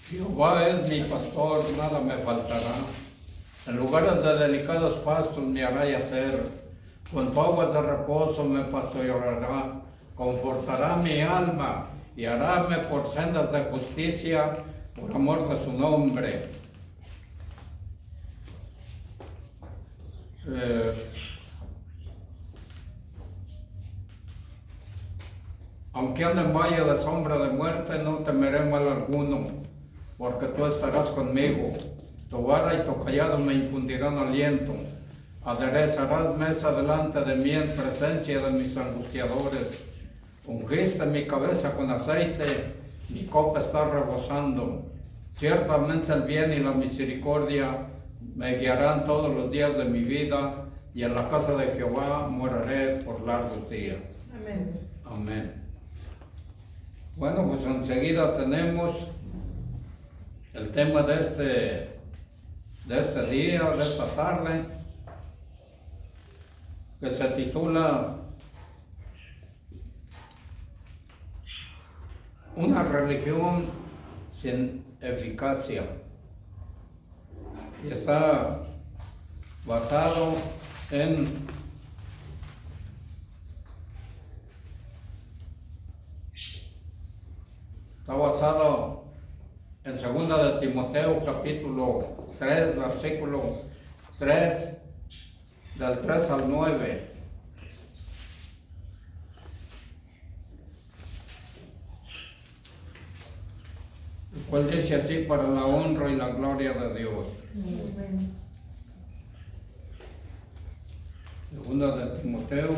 Jehová es mi pastor, nada me faltará. En lugares de delicados pastos me hará yacer. Junto a aguas de reposo me pastoreará. Confortará mi alma y haráme por sendas de justicia por amor de su nombre. Aunque ande en valle de sombra de muerte, no temeré mal alguno, porque tú estarás conmigo. Tu vara y tu callado me infundirán aliento. Aderezarás mesa delante de mí en presencia de mis angustiadores. Ungiste mi cabeza con aceite, mi copa está rebosando. Ciertamente el bien y la misericordia me guiarán todos los días de mi vida, y en la casa de Jehová moraré por largos días. Amén. Amén. Bueno, pues enseguida tenemos el tema de este día, de esta tarde, que se titula Una religión sin eficacia, y está basado en segunda de Timoteo capítulo 3, versículo 3, del 3 al 9. El cual dice así: para la honra y la gloria de Dios. Amén. Segunda de Timoteo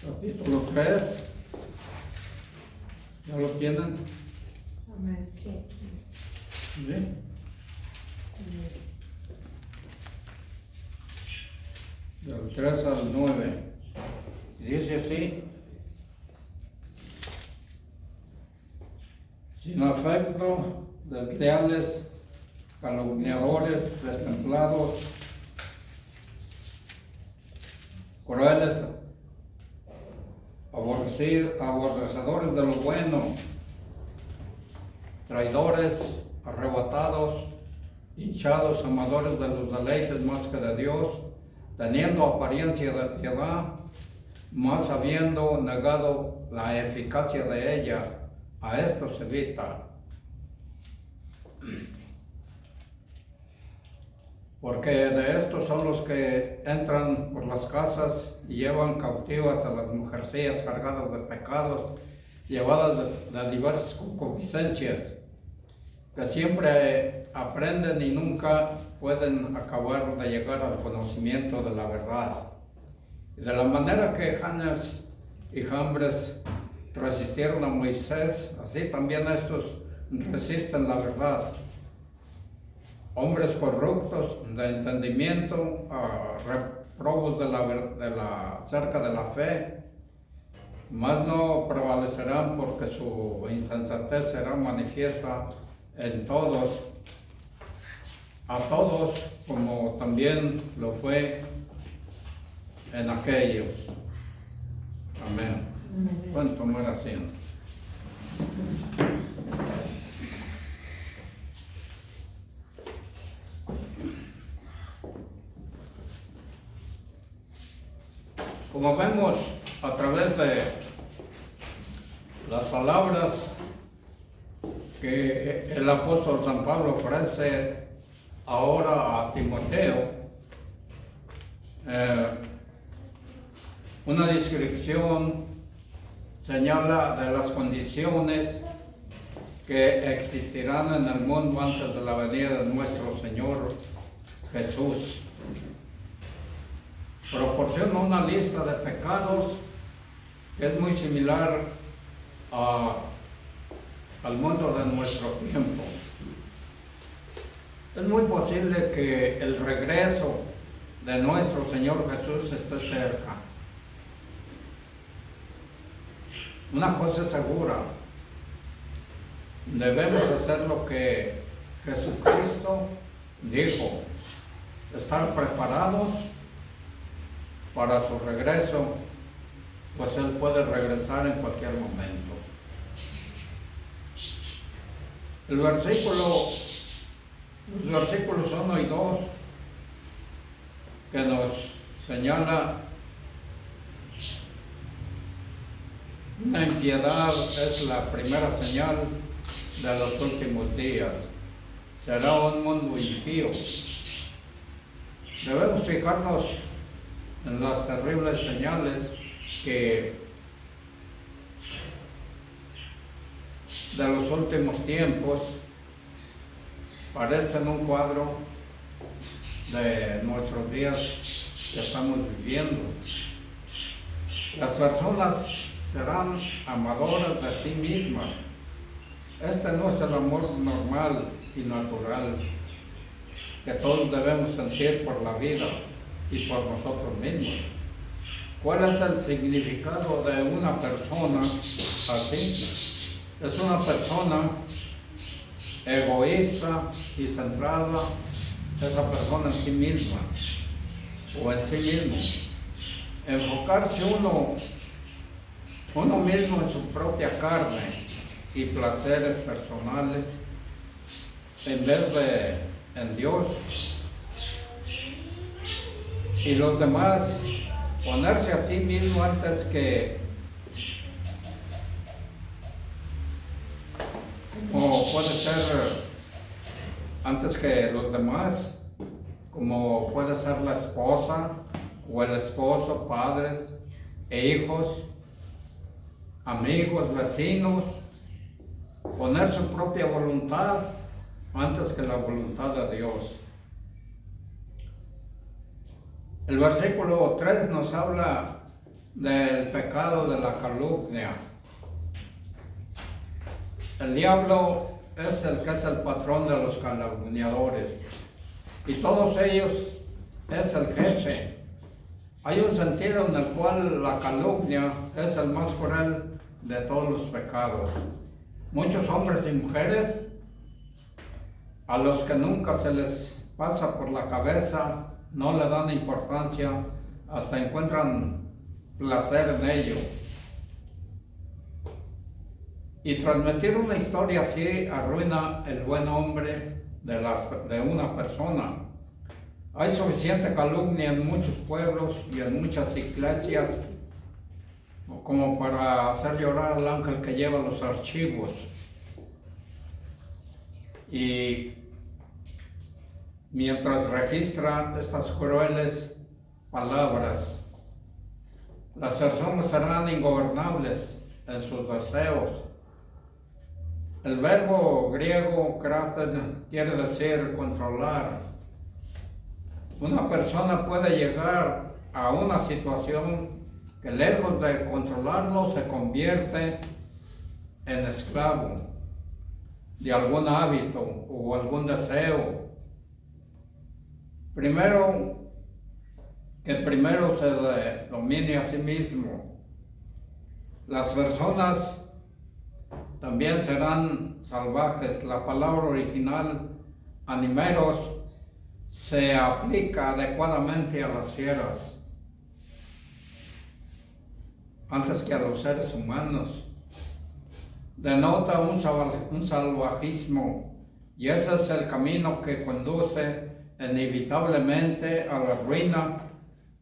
capítulo 3. ¿Ya lo tienen? Amén. Sí. ¿Sí? Del 3 al 9. Dice así: sin afecto, desleales, calumniadores, destemplados, crueles, aborrecedores de lo bueno, traidores, arrebatados, hinchados, amadores de los deleites más que de Dios, teniendo apariencia de piedad, mas habiendo negado la eficacia de ella, a esto se evita. Porque de estos son los que entran por las casas y llevan cautivas a las mujercillas cargadas de pecados, llevadas de diversas concupiscencias, que siempre aprenden y nunca pueden acabar de llegar al conocimiento de la verdad. Y de la manera que Janes y Jambres resistieron a Moisés, así también estos resisten la verdad. Hombres corruptos de entendimiento, reprobos acerca de la fe, mas no prevalecerán, porque su insensatez será manifiesta en todos, a todos, como también lo fue en aquellos. Amén. Pueden tomar asiento. Como vemos a través de las palabras que el apóstol San Pablo ofrece ahora a Timoteo, una descripción señala de las condiciones que existirán en el mundo antes de la venida de nuestro Señor Jesús. Proporciona una lista de pecados que es muy similar al mundo de nuestro tiempo. Es muy posible que el regreso de nuestro Señor Jesús esté cerca. una cosa es segura, debemos hacer lo que Jesucristo dijo, estar preparados para su regreso, pues Él puede regresar en cualquier momento. Los versículos 1 y 2 que nos señala una impiedad es la primera señal de los últimos días. Será un mundo impío. Debemos fijarnos en las terribles señales que de los últimos tiempos parecen un cuadro de nuestros días que estamos viviendo. Las personas serán amadoras de sí mismas. Este no es el amor normal y natural que todos debemos sentir por la vida y por nosotros mismos. ¿Cuál es el significado de una persona así? Es una persona egoísta y centrada, esa persona en sí misma o en sí mismo. Enfocarse uno mismo en su propia carne y placeres personales en vez de en Dios. Y los demás, ponerse a sí mismo antes que, o puede ser antes que los demás, como puede ser la esposa o el esposo, padres e hijos, amigos, vecinos, poner su propia voluntad antes que la voluntad de Dios. El versículo 3 nos habla del pecado de la calumnia. El diablo es el que es el patrón de los calumniadores y todos ellos es el jefe. Hay un sentido en el cual la calumnia es el más cruel de todos los pecados. Muchos hombres y mujeres a los que nunca se les pasa por la cabeza, no le dan importancia, hasta encuentran placer en ello. Y transmitir una historia así arruina el buen nombre de una persona. Hay suficiente calumnia en muchos pueblos y en muchas iglesias como para hacer llorar al ángel que lleva los archivos. Y mientras registra estas crueles palabras, las personas serán ingobernables en sus deseos. El verbo griego kraten quiere decir controlar. Una persona puede llegar a una situación que lejos de controlarlo se convierte en esclavo de algún hábito o algún deseo. Primero se domine a sí mismo. Las personas también serán salvajes. La palabra original, animeros, se aplica adecuadamente a las fieras, antes que a los seres humanos. Denota un salvajismo, y ese es el camino que conduce inevitablemente a la ruina,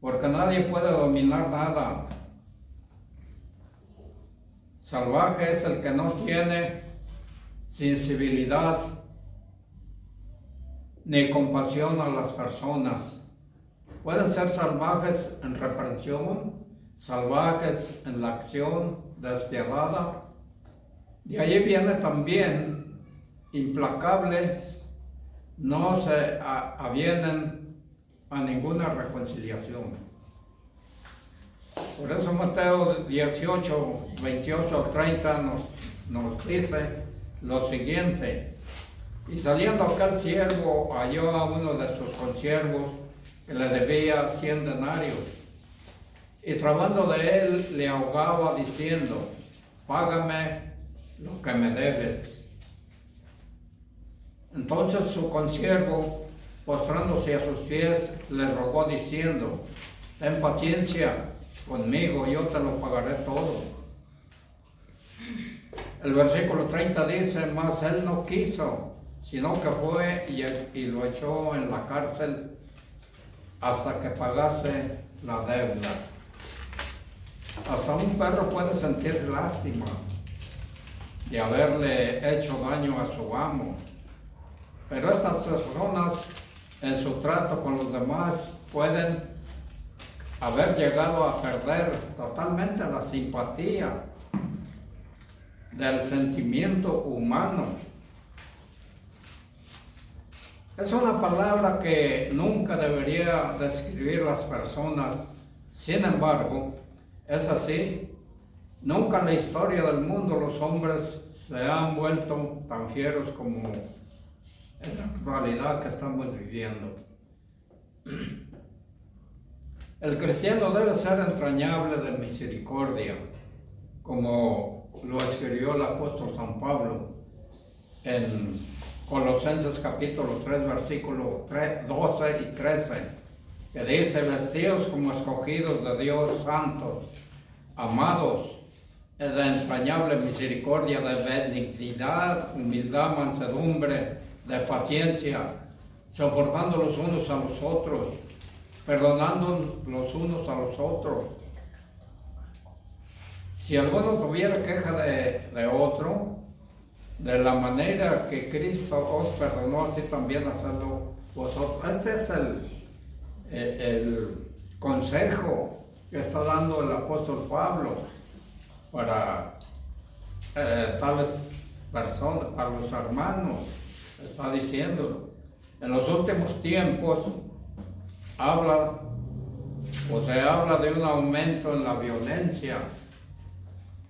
porque nadie puede dominar nada. Salvaje es el que no tiene sensibilidad ni compasión a las personas. Pueden ser salvajes en reprensión, salvajes en la acción despiadada. De allí viene también implacables, no se avienen a ninguna reconciliación. Por eso Mateo 18, 28 al 30 nos dice lo siguiente: y saliendo aquel siervo halló a uno de sus consiervos que le debía 100 denarios, y trabando de él le ahogaba diciendo: págame lo que me debes. Entonces su consiervo, postrándose a sus pies, le rogó diciendo, ten paciencia conmigo, yo te lo pagaré todo. El versículo 30 dice, mas él no quiso, sino que fue y lo echó en la cárcel hasta que pagase la deuda. Hasta un perro puede sentir lástima de haberle hecho daño a su amo, pero estas personas en su trato con los demás pueden haber llegado a perder totalmente la simpatía del sentimiento humano. Es una palabra que nunca debería describir las personas. Sin embargo, es así. Nunca en la historia del mundo los hombres se han vuelto tan fieros como en la actualidad que estamos viviendo. El cristiano debe ser entrañable de misericordia, como lo escribió el apóstol San Pablo en Colosenses capítulo 3, versículo 12 y 13, que dice, vestidos como escogidos de Dios, santos, amados, de entrañable misericordia, de benignidad, humildad, mansedumbre, de paciencia, soportando los unos a los otros, perdonando los unos a los otros. Si alguno tuviera queja de otro, de la manera que Cristo os perdonó, así también hacedlo vosotros. Este es el consejo que está dando el apóstol Pablo para tales personas, para los hermanos. Está diciendo, en los últimos tiempos se habla de un aumento en la violencia,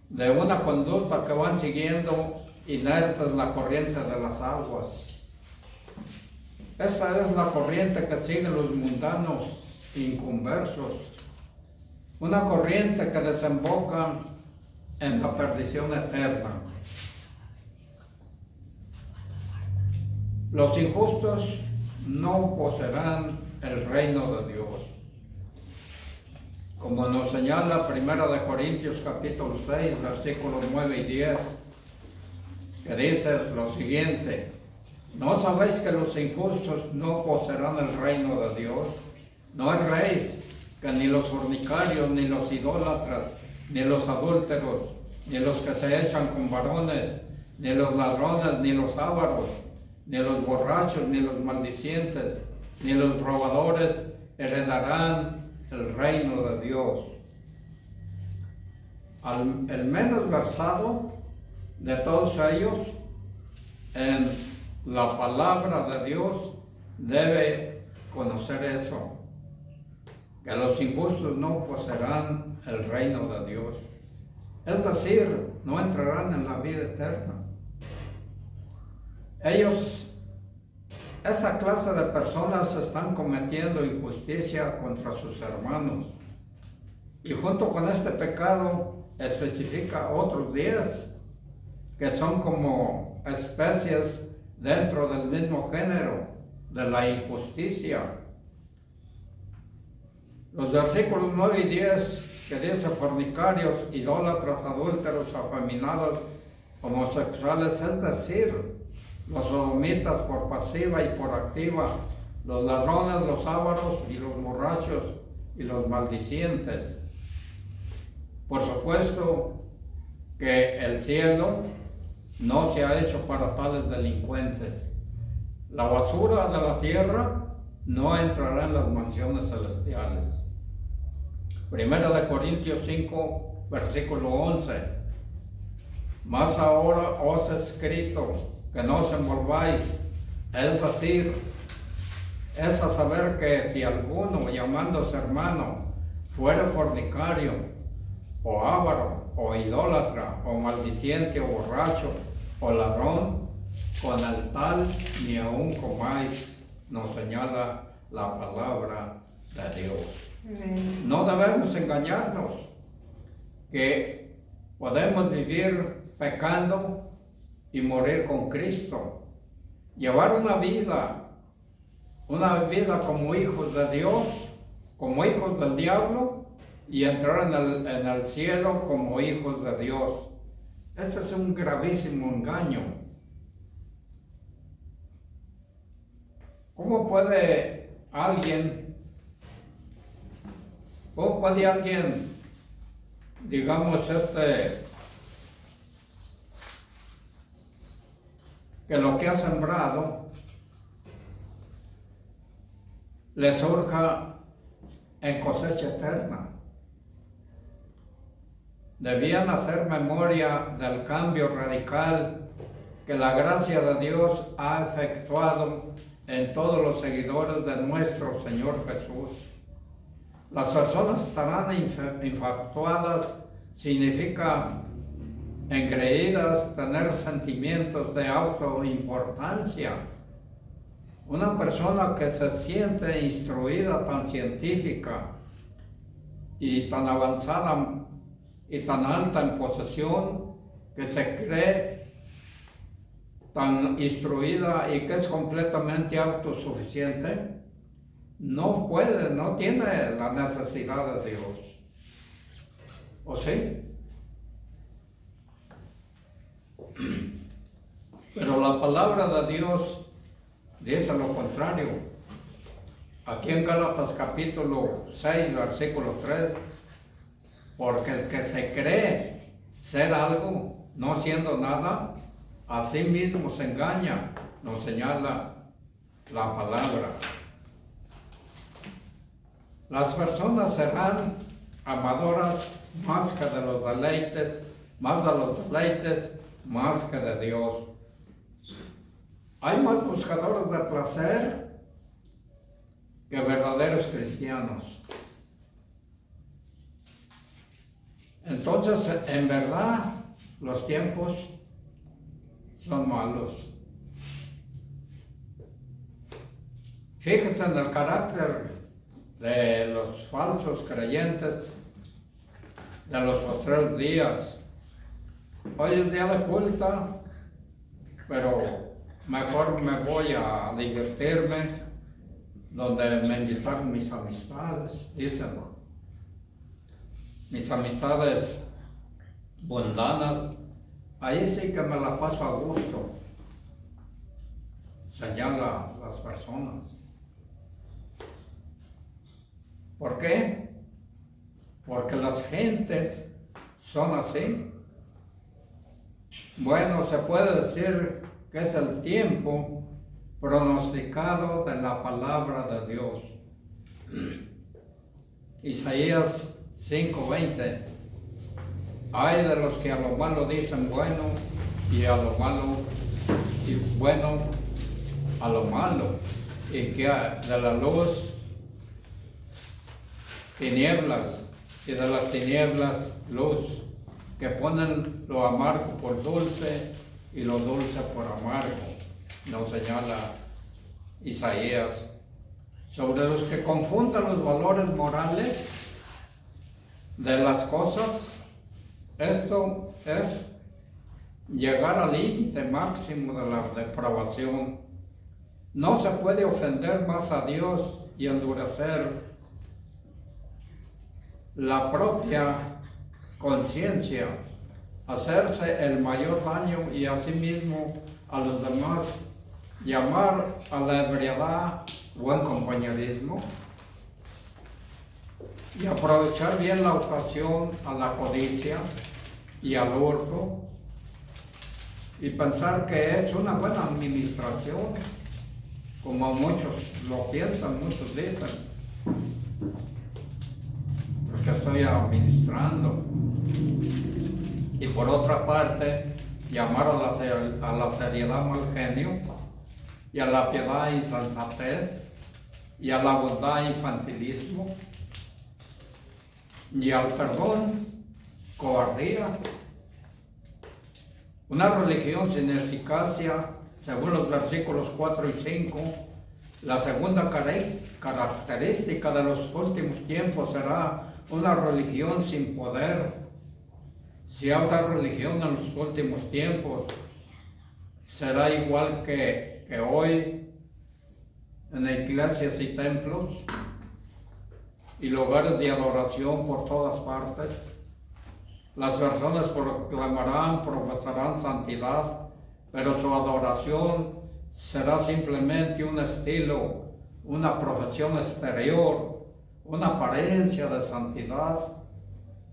de una conducta que van siguiendo inertes la corriente de las aguas. Esta es la corriente que siguen los mundanos inconversos, una corriente que desemboca en la perdición eterna. Los injustos no poseerán el reino de Dios. Como nos señala 1 Corintios capítulo 6, versículos 9 y 10, que dice lo siguiente, ¿no sabéis que los injustos no poseerán el reino de Dios? No erréis, que ni los fornicarios, ni los idólatras, ni los adúlteros, ni los que se echan con varones, ni los ladrones, ni los ávaros, ni los borrachos, ni los maldicientes, ni los robadores heredarán el reino de Dios. El menos versado de todos ellos en la palabra de Dios debe conocer eso, que los injustos no poseerán el reino de Dios, es decir, no entrarán en la vida eterna. Esta clase de personas están cometiendo injusticia contra sus hermanos, y junto con este pecado especifica otros 10 que son como especies dentro del mismo género de la injusticia. Los versículos 9 y 10 que dice fornicarios, idólatras, adúlteros, afeminados, homosexuales, es decir, los sodomitas por pasiva y por activa, los ladrones, los ávaros y los borrachos y los maldicientes. Por supuesto que el cielo no se ha hecho para tales delincuentes. La basura de la tierra no entrará en las mansiones celestiales. 1 Corintios 5, versículo 11. Mas ahora os he escrito que no os envolváis, es decir, es a saber que si alguno llamándose hermano fuere fornicario, o avaro, o idólatra, o maldiciente, o borracho, o ladrón, con el tal ni aun comáis, nos señala la palabra de Dios. Amén. No debemos engañarnos que Podemos vivir pecando y morir con Cristo. Llevar una vida como hijos de Dios, como hijos del diablo, y entrar en el cielo como hijos de Dios. Este es un gravísimo engaño. ¿Cómo puede alguien, digamos, que lo que ha sembrado le surja en cosecha eterna? Debían hacer memoria del cambio radical que la gracia de Dios ha efectuado en todos los seguidores de nuestro Señor Jesús. Las personas estarán infatuadas, significa engreídas, tener sentimientos de autoimportancia. Una persona que se siente instruida, tan científica y tan avanzada y tan alta en posesión, que se cree tan instruida y que es completamente autosuficiente, no tiene la necesidad de Dios. ¿O sí? Pero la palabra de Dios dice lo contrario. Aquí en Gálatas capítulo 6, versículo 3, porque el que se cree ser algo, no siendo nada, a sí mismo se engaña, nos señala la palabra. Las personas serán amadoras más que de los deleites, más que de Dios. Hay más buscadores de placer que verdaderos cristianos. Entonces, en verdad, los tiempos son malos. Fíjese en el carácter de los falsos creyentes de los postreros días. Hoy es día de culto, pero mejor me voy a divertirme donde me invitaron mis amistades, dicen. Mis amistades mundanas, ahí sí que me la paso a gusto, señala las personas. ¿Por qué? Porque las gentes son así. Bueno, se puede decir que es el tiempo pronosticado de la palabra de Dios. Isaías 5:20. Hay de los que a lo malo dicen bueno y a lo malo y bueno a lo malo, y que de la luz tinieblas y de las tinieblas luz, que ponen lo amargo por dulce y lo dulce por amargo, nos señala Isaías. Sobre los que confunden los valores morales de las cosas, esto es llegar al límite máximo de la depravación. No se puede ofender más a Dios y endurecer la propia conciencia, hacerse el mayor daño y asimismo a los demás, llamar a la ebriedad buen compañerismo y aprovechar bien la ocasión a la codicia y al hurto, y pensar que es una buena administración, como muchos lo piensan, muchos dicen, porque estoy administrando. Y por otra parte, llamar a la seriedad mal genio, y a la piedad insensatez, y a la bondad infantilismo, y al perdón cobardía. Una religión sin eficacia, según los versículos 4 y 5, la segunda característica de los últimos tiempos será una religión sin poder, si habrá religión en los últimos tiempos, será igual que hoy en iglesias y templos y lugares de adoración por todas partes. Las personas proclamarán, profesarán santidad, pero su adoración será simplemente un estilo, una profesión exterior, una apariencia de santidad.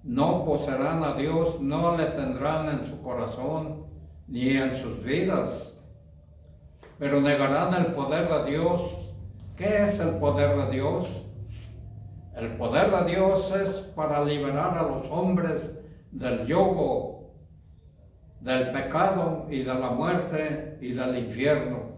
No poseerán a Dios, no le tendrán en su corazón ni en sus vidas, pero negarán el poder de Dios. ¿Qué es el poder de Dios? El poder de Dios es para liberar a los hombres del yugo, del pecado y de la muerte y del infierno.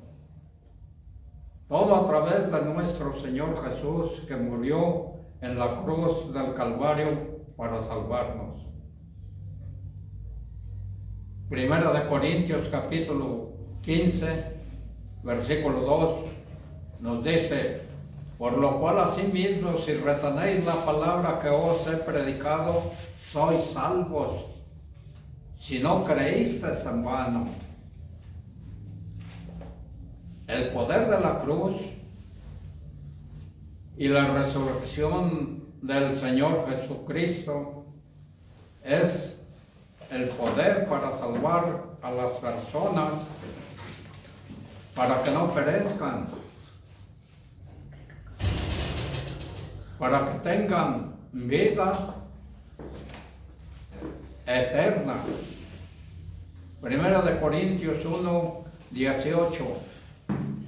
Todo a través de nuestro Señor Jesús, que murió en la cruz del Calvario para salvarnos. Primera de Corintios capítulo 15, versículo 2, nos dice: por lo cual asimismo, si retenéis la palabra que os he predicado, sois salvos, si no creísteis en vano. El poder de la cruz y la resurrección del Señor Jesucristo es el poder para salvar a las personas, para que no perezcan, para que tengan vida eterna. Primera de Corintios 1, 18.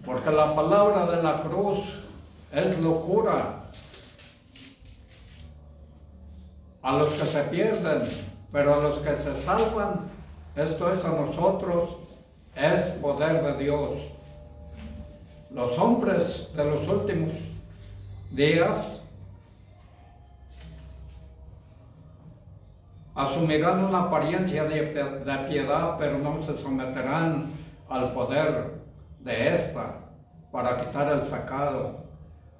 Porque la palabra de la cruz es locura a los que se pierden, pero a los que se salvan, esto es a nosotros, es poder de Dios. Los hombres de los últimos días asumirán una apariencia de piedad, pero no se someterán al poder de esta para quitar el pecado.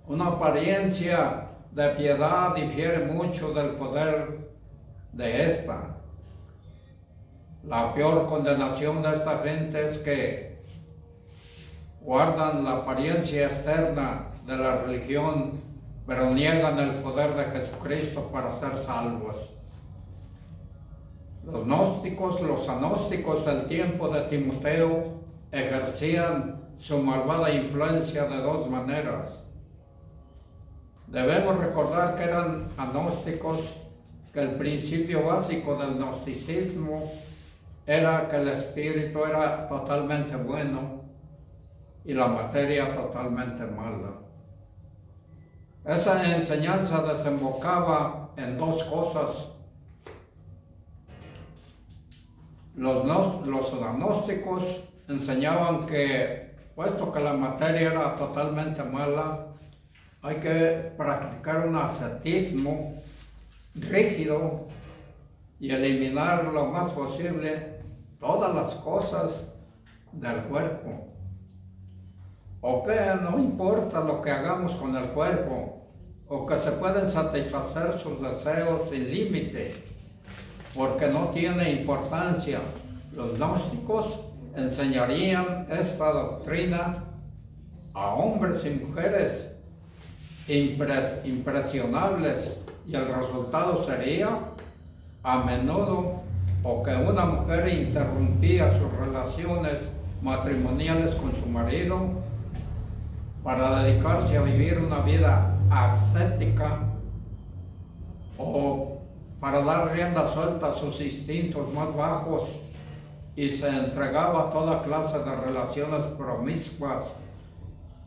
Una apariencia de piedad difiere mucho del poder de esta. La peor condenación de esta gente es que guardan la apariencia externa de la religión, pero niegan el poder de Jesucristo para ser salvos. Los gnósticos, los agnósticos del tiempo de Timoteo ejercían su malvada influencia de dos maneras. Debemos recordar que eran agnósticos, que el principio básico del gnosticismo era que el espíritu era totalmente bueno y la materia totalmente mala. Esa enseñanza desembocaba en dos cosas. Los agnósticos enseñaban que, puesto que la materia era totalmente mala, hay que practicar un ascetismo rígido y eliminar lo más posible todas las cosas del cuerpo. O que no importa lo que hagamos con el cuerpo, o que se pueden satisfacer sus deseos sin límite, porque no tiene importancia. Los gnósticos enseñarían esta doctrina a hombres y mujeres impresionables, y el resultado sería a menudo o que una mujer interrumpía sus relaciones matrimoniales con su marido para dedicarse a vivir una vida ascética, o para dar rienda suelta a sus instintos más bajos, y se entregaba a toda clase de relaciones promiscuas,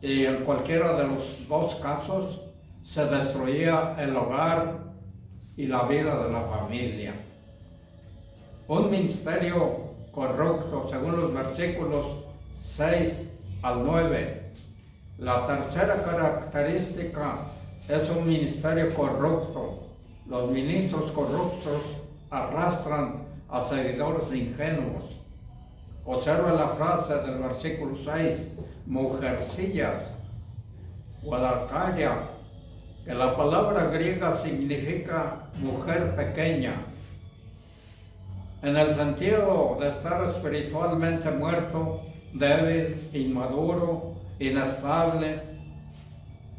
y en cualquiera de los dos casos se destruía el hogar y la vida de la familia. Un ministerio corrupto, según los versículos 6 al 9. La tercera característica es un ministerio corrupto. Los ministros corruptos arrastran a seguidores ingenuos. Observa la frase del versículo 6, mujercillas, guadalcaya, que la palabra griega significa mujer pequeña. en el sentido de estar espiritualmente muerto, débil, inmaduro, inestable.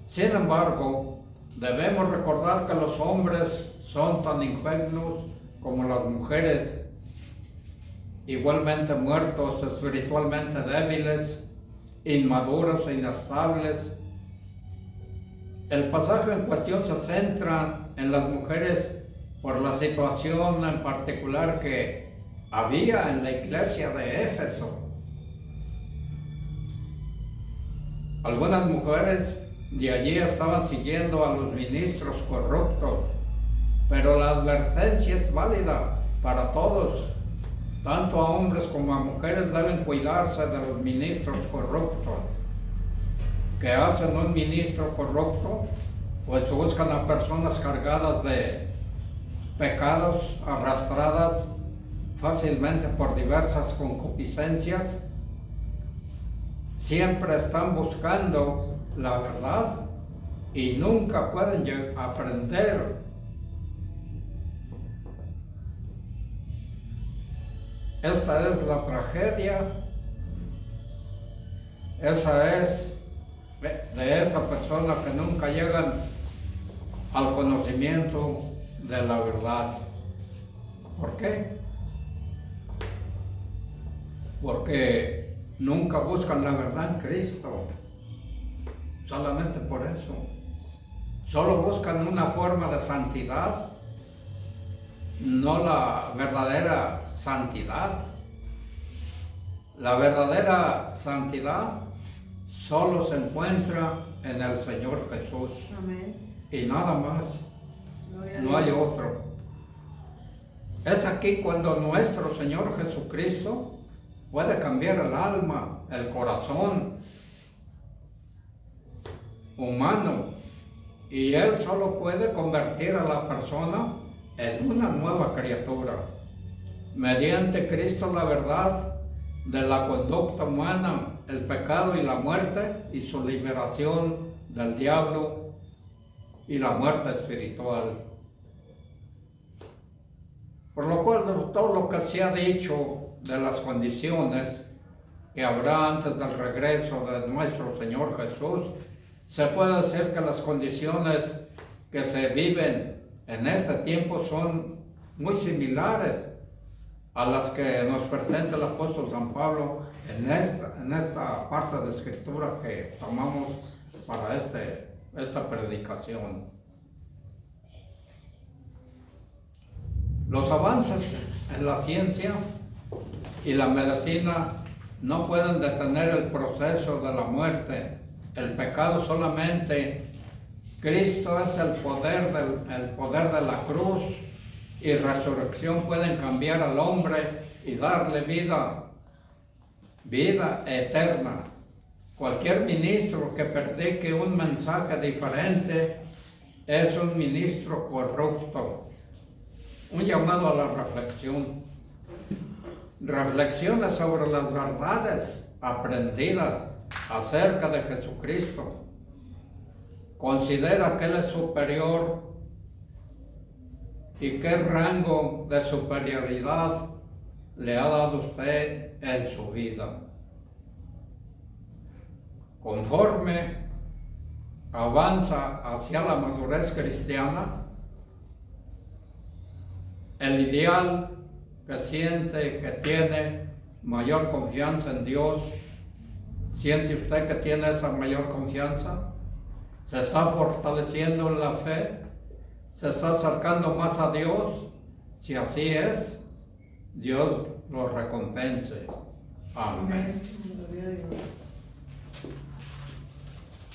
Sin embargo, debemos recordar que los hombres son tan ingenuos como las mujeres, igualmente muertos, espiritualmente débiles, inmaduros e inestables. El pasaje en cuestión se centra en las mujeres por la situación en particular que había en la iglesia de Éfeso. Algunas mujeres de allí estaban siguiendo a los ministros corruptos, pero la advertencia es válida para todos. Tanto a hombres como a mujeres deben cuidarse de los ministros corruptos. ¿Qué hacen un ministro corrupto? Pues buscan a personas cargadas de pecados, arrastradas fácilmente por diversas concupiscencias. Siempre están buscando la verdad y nunca pueden aprender. Esta es la tragedia. Esa es de esa persona que nunca llegan al conocimiento de la verdad. ¿Por qué? Porque nunca buscan la verdad en Cristo. Solamente por eso. Solo buscan una forma de santidad, no la verdadera santidad. La verdadera santidad solo se encuentra en el Señor Jesús. Amén. Y nada más. Gloria a No hay Dios. otro. Es aquí cuando nuestro Señor Jesucristo puede cambiar el alma, el corazón humano, y Él solo puede convertir a la persona en una nueva criatura. Mediante Cristo, la verdad de la conducta humana, el pecado y la muerte, y su liberación del diablo y la muerte espiritual. Por lo cual, todo lo que se ha dicho de las condiciones que habrá antes del regreso de nuestro Señor Jesús, se puede decir que las condiciones que se viven en este tiempo son muy similares a las que nos presenta el apóstol San Pablo en esta parte de escritura que tomamos para esta predicación. Los avances en la ciencia y la medicina no pueden detener el proceso de la muerte. El pecado solamente. Cristo es el poder de la cruz y resurrección pueden cambiar al hombre y darle vida eterna. Cualquier ministro que predique un mensaje diferente es un ministro corrupto. Un llamado a la reflexión. Reflexiona sobre las verdades aprendidas acerca de Jesucristo. Considera que Él es superior y qué rango de superioridad le ha dado usted en su vida. Conforme avanza hacia la madurez cristiana, el ideal que siente que tiene mayor confianza en Dios, ¿siente usted que tiene esa mayor confianza? ¿Se está fortaleciendo en la fe? ¿Se está acercando más a Dios? Si así es, Dios lo recompense. Amén. Amén. Gloria a Dios.